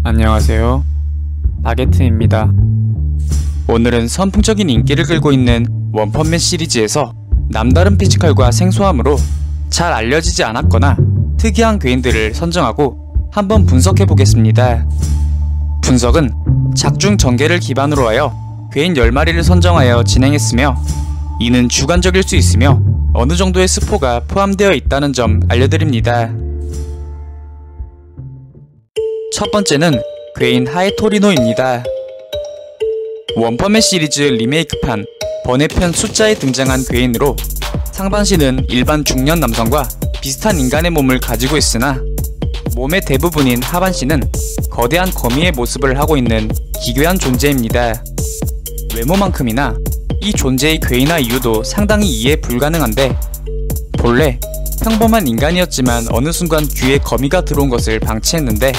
안녕하세요, 바게트입니다. 오늘은 선풍적인 인기를 끌고 있는 원펀맨 시리즈에서 남다른 피지컬과 생소함으로 잘 알려지지 않았거나 특이한 괴인들을 선정하고 한번 분석해보겠습니다. 분석은 작중 전개를 기반으로 하여 괴인 10마리를 선정하여 진행했으며, 이는 주관적일 수 있으며 어느 정도의 스포가 포함되어 있다는 점 알려드립니다. 첫 번째는 괴인 하에토리노입니다. 원펀맨 시리즈 리메이크판 번외편 숫자에 등장한 괴인으로 상반신은 일반 중년 남성과 비슷한 인간의 몸을 가지고 있으나 몸의 대부분인 하반신은 거대한 거미의 모습을 하고 있는 기괴한 존재입니다. 외모만큼이나 이 존재의 괴인화 이유도 상당히 이해 불가능한데, 본래 평범한 인간이었지만 어느 순간 귀에 거미가 들어온 것을 방치했는데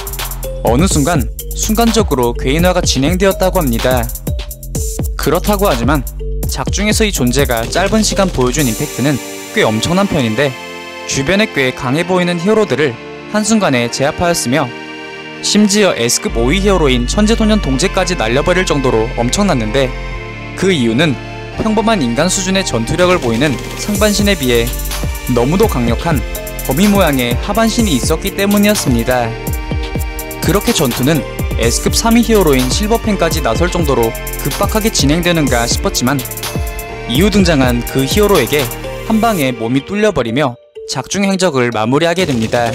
어느 순간적으로 괴인화가 진행되었다고 합니다. 그렇다고 하지만 작중에서 이 존재가 짧은 시간 보여준 임팩트는 꽤 엄청난 편인데, 주변에 꽤 강해 보이는 히어로들을 한순간에 제압하였으며 심지어 S급 5위 히어로인 천재소년 동제까지 날려버릴 정도로 엄청났는데, 그 이유는 평범한 인간 수준의 전투력을 보이는 상반신에 비해 너무도 강력한 거미 모양의 하반신이 있었기 때문이었습니다. 그렇게 전투는 S급 3위 히어로인 실버펜까지 나설 정도로 급박하게 진행되는가 싶었지만, 이후 등장한 그 히어로에게 한방에 몸이 뚫려버리며 작중 행적을 마무리하게 됩니다.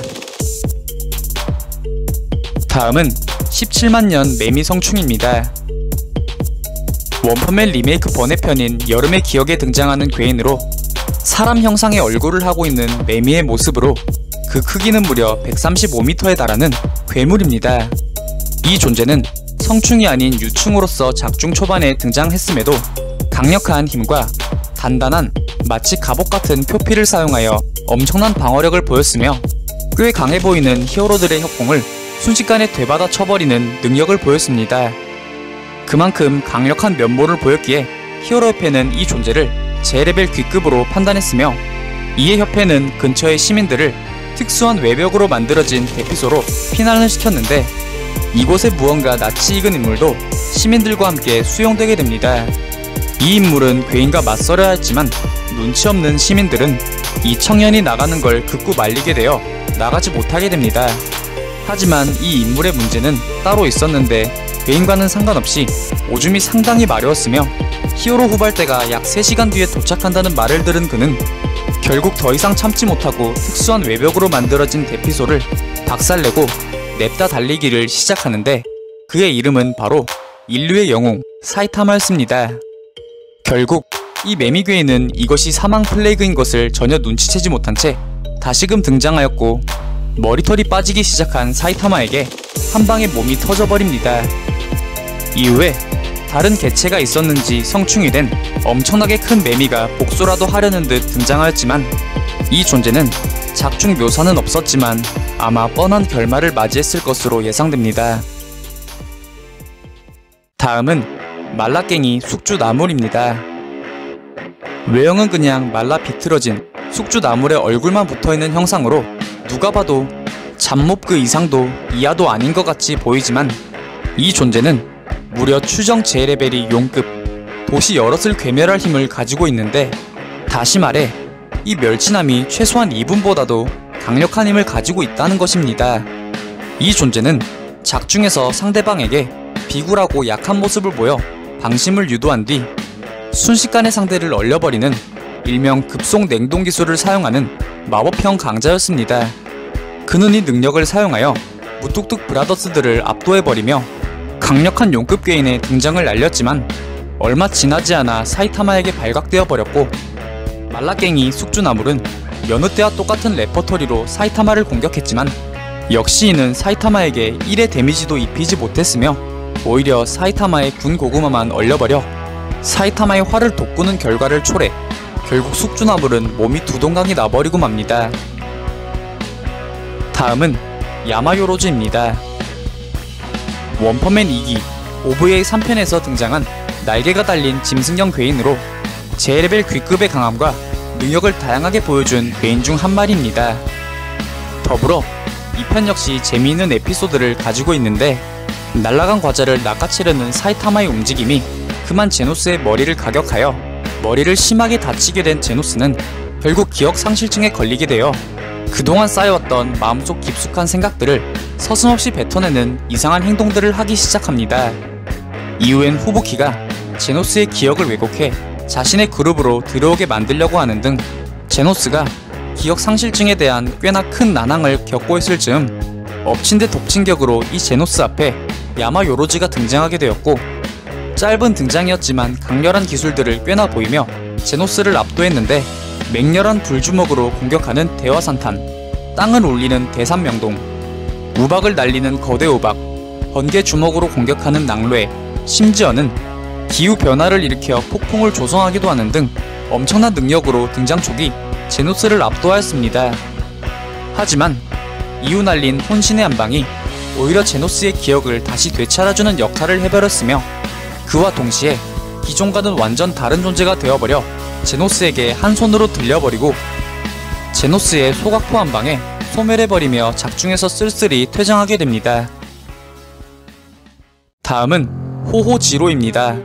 다음은 17만 년 매미 성충입니다. 원펀맨 리메이크 번외편인 여름의 기억에 등장하는 괴인으로 사람 형상의 얼굴을 하고 있는 매미의 모습으로 그 크기는 무려 135m에 달하는 괴물입니다. 이 존재는 성충이 아닌 유충으로서 작중 초반에 등장했음에도 강력한 힘과 단단한 마치 갑옷 같은 표피를 사용하여 엄청난 방어력을 보였으며, 꽤 강해 보이는 히어로들의 협공을 순식간에 되받아 쳐버리는 능력을 보였습니다. 그만큼 강력한 면모를 보였기에 히어로 협회는 이 존재를 제레벨 D급으로 판단했으며, 이에 협회는 근처의 시민들을 특수한 외벽으로 만들어진 대피소로 피난을 시켰는데, 이곳에 무언가 낯이 익은 인물도 시민들과 함께 수용되게 됩니다. 이 인물은 괴인과 맞서려야 했지만 눈치 없는 시민들은 이 청년이 나가는 걸 극구 말리게 되어 나가지 못하게 됩니다. 하지만 이 인물의 문제는 따로 있었는데, 괴인과는 상관없이 오줌이 상당히 마려웠으며 히어로 후발대가 약 3시간 뒤에 도착한다는 말을 들은 그는 결국 더 이상 참지 못하고 특수한 외벽으로 만들어진 대피소를 박살내고 냅다 달리기를 시작하는데, 그의 이름은 바로 인류의 영웅 사이타마였습니다. 결국 이 매미 괴인은 이것이 사망 플레이그인 것을 전혀 눈치채지 못한 채 다시금 등장하였고, 머리털이 빠지기 시작한 사이타마에게 한방에 몸이 터져버립니다. 이후에 다른 개체가 있었는지 성충이 된 엄청나게 큰 매미가 복수라도 하려는 듯 등장하였지만, 이 존재는 작중 묘사는 없었지만 아마 뻔한 결말을 맞이했을 것으로 예상됩니다. 다음은 말라깽이 숙주나물입니다. 외형은 그냥 말라 비틀어진 숙주나물의 얼굴만 붙어있는 형상으로 누가 봐도 잡몹 그 이상도 이하도 아닌 것 같이 보이지만, 이 존재는 무려 추정 J레벨이 용급, 도시 여럿을 괴멸할 힘을 가지고 있는데, 다시 말해 이 멸치남이 최소한 이분보다도 강력한 힘을 가지고 있다는 것입니다. 이 존재는 작중에서 상대방에게 비굴하고 약한 모습을 보여 방심을 유도한 뒤 순식간에 상대를 얼려버리는 일명 급속 냉동 기술을 사용하는 마법형 강자였습니다. 그는 이 능력을 사용하여 무뚝뚝 브라더스들을 압도해버리며 강력한 용급 괴인의 등장을 알렸지만, 얼마 지나지 않아 사이타마에게 발각되어 버렸고, 말라깽이 숙주나물은 여느 때와 똑같은 레퍼토리로 사이타마를 공격했지만 역시 이는 사이타마에게 1의 데미지도 입히지 못했으며 오히려 사이타마의 군 고구마만 얼려버려 사이타마의 화를 돋구는 결과를 초래, 결국 숙주나물은 몸이 두 동강이 나버리고 맙니다. 다음은 야마요로즈입니다. 원펀맨 2기 OVA 3편에서 등장한 날개가 달린 짐승형 괴인으로 J레벨 D급의 강함과 능력을 다양하게 보여준 괴인 중 한 마리입니다. 더불어 2편 역시 재미있는 에피소드를 가지고 있는데, 날아간 과자를 낚아채려는 사이타마의 움직임이 그만 제노스의 머리를 가격하여 머리를 심하게 다치게 된 제노스는 결국 기억상실증에 걸리게 되어 그동안 쌓여왔던 마음속 깊숙한 생각들을 서슴없이 뱉어내는 이상한 행동들을 하기 시작합니다. 이후엔 후부키가 제노스의 기억을 왜곡해 자신의 그룹으로 들어오게 만들려고 하는 등 제노스가 기억상실증에 대한 꽤나 큰 난항을 겪고 있을 즈음 엎친 데 덮친 격으로 이 제노스 앞에 야마 요로지가 등장하게 되었고, 짧은 등장이었지만 강렬한 기술들을 꽤나 보이며 제노스를 압도했는데 맹렬한 불주먹으로 공격하는 대화산탄, 땅을 올리는 대산명동, 우박을 날리는 거대 우박, 번개 주먹으로 공격하는 낭뢰, 심지어는 기후변화를 일으켜 폭풍을 조성하기도 하는 등 엄청난 능력으로 등장 초기 제노스를 압도하였습니다. 하지만 이후 날린 혼신의 한방이 오히려 제노스의 기억을 다시 되찾아주는 역할을 해버렸으며, 그와 동시에 기존과는 완전 다른 존재가 되어버려 제노스에게 한 손으로 들려버리고 제노스의 소각포 한 방에 소멸해버리며 작중에서 쓸쓸히 퇴장하게 됩니다. 다음은 호호지로입니다.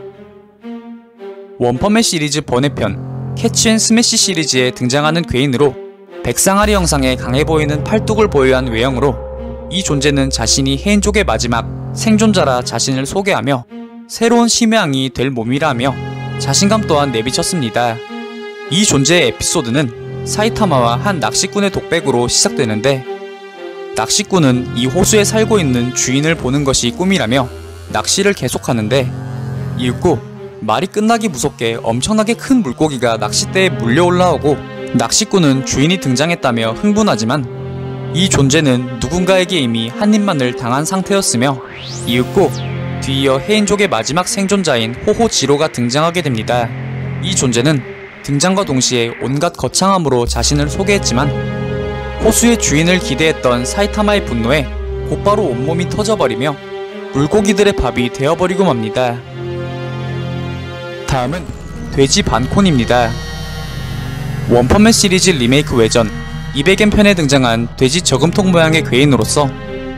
원펀맨 시리즈 번외편 캐치 앤 스매시 시리즈에 등장하는 괴인으로 백상아리 형상의 강해 보이는 팔뚝을 보유한 외형으로 이 존재는 자신이 해인족의 마지막 생존자라 자신을 소개하며 새로운 심해왕이 될 몸이라 하며 자신감 또한 내비쳤습니다. 이 존재의 에피소드는 사이타마와 한 낚시꾼의 독백으로 시작되는데, 낚시꾼은 이 호수에 살고 있는 주인을 보는 것이 꿈이라며 낚시를 계속하는데, 이윽고 말이 끝나기 무섭게 엄청나게 큰 물고기가 낚싯대에 물려 올라오고 낚시꾼은 주인이 등장했다며 흥분하지만 이 존재는 누군가에게 이미 한 입만을 당한 상태였으며, 이윽고 뒤이어 해인족의 마지막 생존자인 호호지로가 등장하게 됩니다. 이 존재는 등장과 동시에 온갖 거창함으로 자신을 소개했지만 호수의 주인을 기대했던 사이타마의 분노에 곧바로 온몸이 터져버리며 물고기들의 밥이 되어버리고 맙니다. 다음은 돼지 반콘입니다. 원펀맨 시리즈 리메이크 외전 200엔 편에 등장한 돼지 저금통 모양의 괴인으로서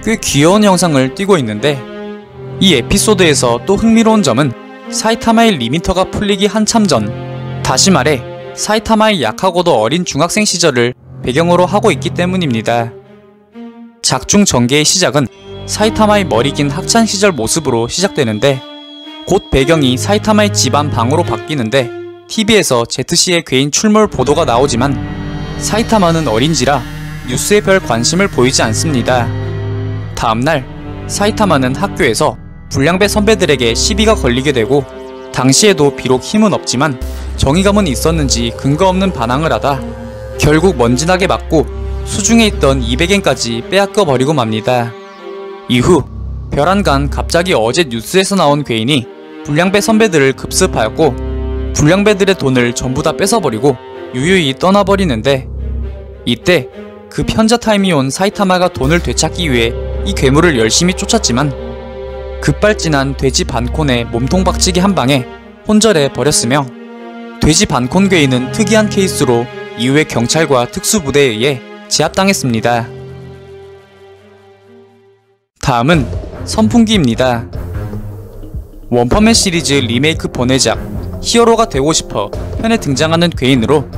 꽤 귀여운 형상을 띠고 있는데, 이 에피소드에서 또 흥미로운 점은 사이타마의 리미터가 풀리기 한참 전, 다시 말해 사이타마의 약하고도 어린 중학생 시절을 배경으로 하고 있기 때문입니다. 작중 전개의 시작은 사이타마의 머리 긴 학창시절 모습으로 시작되는데, 곧 배경이 사이타마의 집안 방으로 바뀌는데 TV에서 제트씨의 괴인 출몰 보도가 나오지만 사이타마는 어린지라 뉴스에 별 관심을 보이지 않습니다. 다음날 사이타마는 학교에서 불량배 선배들에게 시비가 걸리게 되고, 당시에도 비록 힘은 없지만 정의감은 있었는지 근거 없는 반항을 하다 결국 먼지나게 맞고 수중에 있던 200엔까지 빼앗겨 버리고 맙니다. 이후 별안간 갑자기 어제 뉴스에서 나온 괴인이 불량배 선배들을 급습하였고 불량배들의 돈을 전부 다 뺏어버리고 유유히 떠나버리는데, 이때 그 편자 타임이 온 사이타마가 돈을 되찾기 위해 이 괴물을 열심히 쫓았지만 급발진한 돼지 반콘의 몸통 박치기 한 방에 혼절해 버렸으며, 돼지 반콘 괴인은 특이한 케이스로 이후에 경찰과 특수부대에 의해 제압당했습니다. 다음은 선풍기입니다. 원펀맨 시리즈 리메이크 번외작 히어로가 되고 싶어 편에 등장하는 괴인으로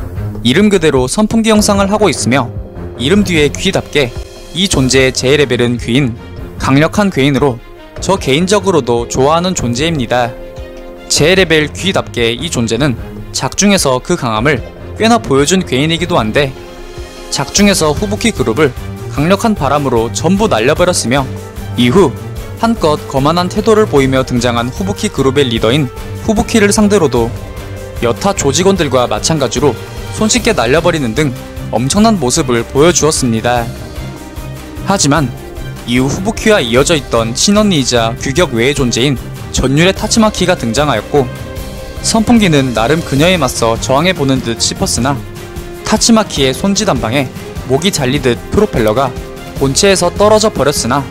이름 그대로 선풍기 형상을 하고 있으며, 이름 뒤에 귀답게 이 존재의 제레벨은 귀인, 강력한 괴인으로 저 개인적으로도 좋아하는 존재입니다. 제레벨 귀답게 이 존재는 작중에서 그 강함을 꽤나 보여준 괴인이기도 한데, 작중에서 후부키 그룹을 강력한 바람으로 전부 날려버렸으며, 이후 한껏 거만한 태도를 보이며 등장한 후부키 그룹의 리더인 후부키를 상대로도 여타 조직원들과 마찬가지로 손쉽게 날려버리는 등 엄청난 모습을 보여주었습니다. 하지만 이후 후부키와 이어져 있던 친언니이자 규격 외의 존재인 전율의 타츠마키가 등장하였고, 선풍기는 나름 그녀에 맞서 저항해보는 듯 싶었으나 타츠마키의 손짓 한 방에 목이 잘리듯 프로펠러가 본체에서 떨어져 버렸으나,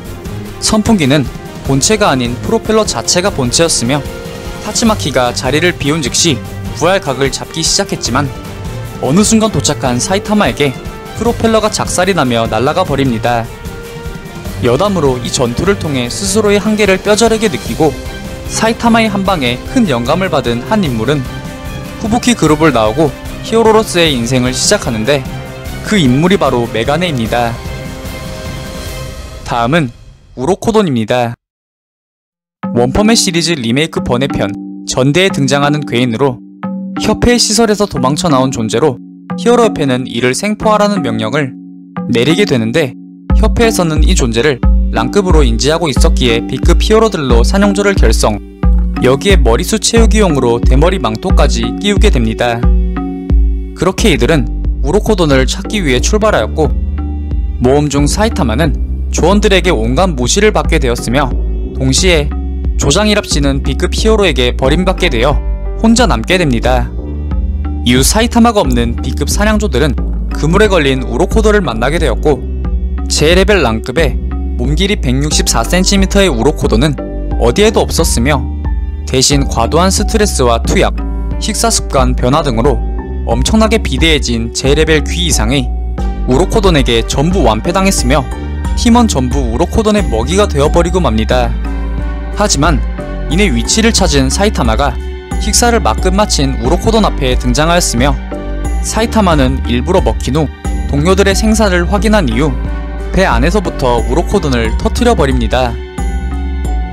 선풍기는 본체가 아닌 프로펠러 자체가 본체였으며 타츠마키가 자리를 비운 즉시 부활 각을 잡기 시작했지만 어느 순간 도착한 사이타마에게 프로펠러가 작살이 나며 날아가 버립니다. 여담으로 이 전투를 통해 스스로의 한계를 뼈저리게 느끼고 사이타마의 한방에 큰 영감을 받은 한 인물은 후부키 그룹을 나오고 히어로로서의 인생을 시작하는데 그 인물이 바로 메가네입니다. 다음은 우로코돈입니다. 원펀맨 시리즈 리메이크 번외편 전대에 등장하는 괴인으로 협회의 시설에서 도망쳐 나온 존재로 히어로협회는 이를 생포하라는 명령을 내리게 되는데 협회에서는 이 존재를 랑급으로 인지하고 있었기에 B급 히어로들로 사냥조를 결성, 여기에 머리숱 채우기용으로 대머리 망토까지 끼우게 됩니다. 그렇게 이들은 우로코돈을 찾기 위해 출발하였고 모험 중 사이타마는 조원들에게 온갖 무시를 받게 되었으며 동시에 조장이랍시는 B급 히어로에게 버림받게 되어 혼자 남게 됩니다. 이후 사이타마가 없는 B급 사냥조들은 그물에 걸린 우로코돈을 만나게 되었고 J레벨 랑급의 몸길이 164cm의 우로코돈은 어디에도 없었으며 대신 과도한 스트레스와 투약, 식사습관 변화 등으로 엄청나게 비대해진 J레벨 귀 이상의 우로코돈에게 전부 완패당했으며 팀원 전부 우로코돈의 먹이가 되어버리고 맙니다. 하지만 이내 위치를 찾은 사이타마가 식사를 막 끝마친 우로코돈 앞에 등장하였으며 사이타마는 일부러 먹힌 후 동료들의 생사를 확인한 이후 배 안에서부터 우로코돈을 터뜨려 버립니다.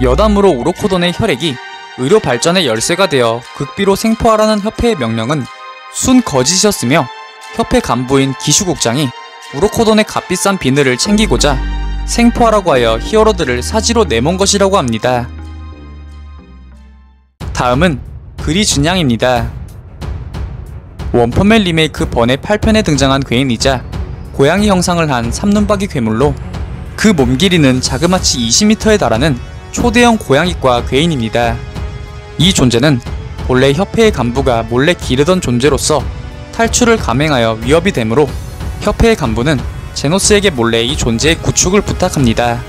여담으로 우로코돈의 혈액이 의료 발전의 열쇠가 되어 극비로 생포하라는 협회의 명령은 순 거짓이었으며 협회 간부인 기슈국장이 우로코돈의 값비싼 비늘을 챙기고자 생포하라고 하여 히어로들을 사지로 내몬 것이라고 합니다. 다음은 그리준양입니다. 원펀맨 리메이크 번외 8편에 등장한 괴인이자 고양이 형상을 한 삼눈박이 괴물로 그 몸 길이는 자그마치 20m에 달하는 초대형 고양이과 괴인입니다. 이 존재는 본래 협회의 간부가 몰래 기르던 존재로서 탈출을 감행하여 위협이 되므로 협회의 간부는 제노스에게 몰래 이 존재의 구축을 부탁합니다.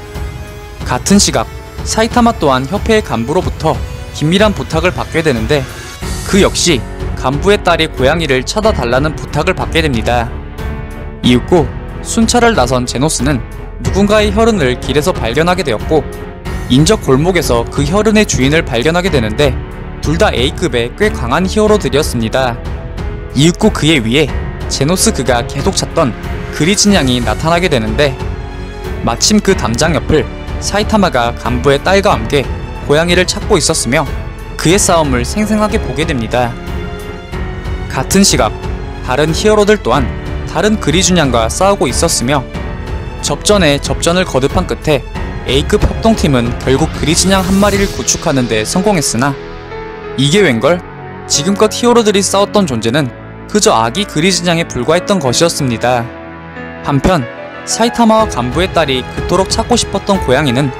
같은 시각 사이타마 또한 협회의 간부로부터 긴밀한 부탁을 받게 되는데 그 역시 간부의 딸이 고양이를 찾아달라는 부탁을 받게 됩니다. 이윽고 순찰을 나선 제노스는 누군가의 혈흔을 길에서 발견하게 되었고 인적 골목에서 그 혈흔의 주인을 발견하게 되는데 둘 다 A급의 꽤 강한 히어로들이었습니다. 이윽고 그의 위에 제노스 그가 계속 찾던 그리진양이 나타나게 되는데 마침 그 담장 옆을 사이타마가 간부의 딸과 함께 고양이를 찾고 있었으며 그의 싸움을 생생하게 보게 됩니다. 같은 시각 다른 히어로들 또한 다른 그리준양과 싸우고 있었으며 접전에 접전을 거듭한 끝에 A급 협동팀은 결국 그리준양 한 마리를 구축하는 데 성공했으나 이게 웬걸? 지금껏 히어로들이 싸웠던 존재는 그저 아기 그리준양에 불과했던 것이었습니다. 한편 사이타마와 간부의 딸이 그토록 찾고 싶었던 고양이는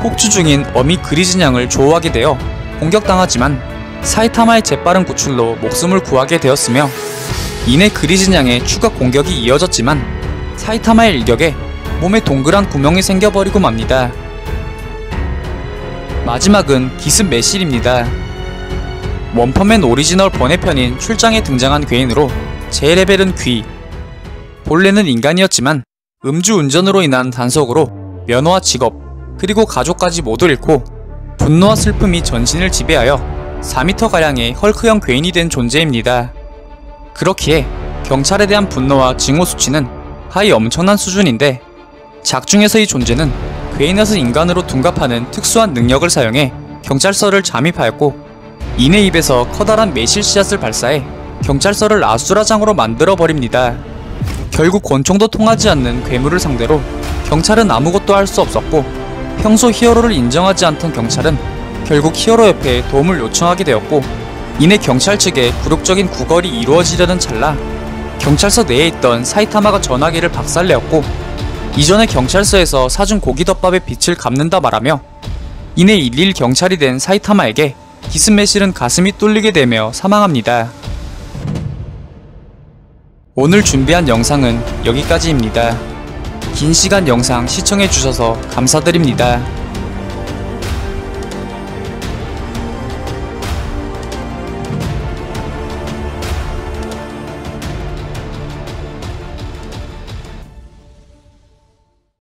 폭주 중인 어미 그리준양을 조우하게 되어 공격당하지만 사이타마의 재빠른 구출로 목숨을 구하게 되었으며 이내 그리진양의 추가 공격이 이어졌지만 사이타마의 일격에 몸에 동그란 구멍이 생겨버리고 맙니다. 마지막은 기습 매실입니다. 원펀맨 오리지널 번외편인 출장에 등장한 괴인으로 J레벨은 귀, 본래는 인간이었지만 음주운전으로 인한 단속으로 면허와 직업, 그리고 가족까지 모두 잃고 분노와 슬픔이 전신을 지배하여 4m가량의 헐크형 괴인이 된 존재입니다. 그렇기에 경찰에 대한 분노와 증오 수치는 하이 엄청난 수준인데 작중에서 이 존재는 괴인에서 인간으로 둔갑하는 특수한 능력을 사용해 경찰서를 잠입하였고 이내 입에서 커다란 매실 씨앗을 발사해 경찰서를 아수라장으로 만들어버립니다. 결국 권총도 통하지 않는 괴물을 상대로 경찰은 아무것도 할 수 없었고 평소 히어로를 인정하지 않던 경찰은 결국 히어로협회에 도움을 요청하게 되었고 이내 경찰 측의 굴욕적인 구걸이 이루어지려는 찰나 경찰서 내에 있던 사이타마가 전화기를 박살내었고 이전에 경찰서에서 사준 고기덮밥의 빛을 갚는다 말하며 이내 일일 경찰이 된 사이타마에게 기스매실은 가슴이 뚫리게 되며 사망합니다. 오늘 준비한 영상은 여기까지입니다. 긴 시간 영상 시청해주셔서 감사드립니다.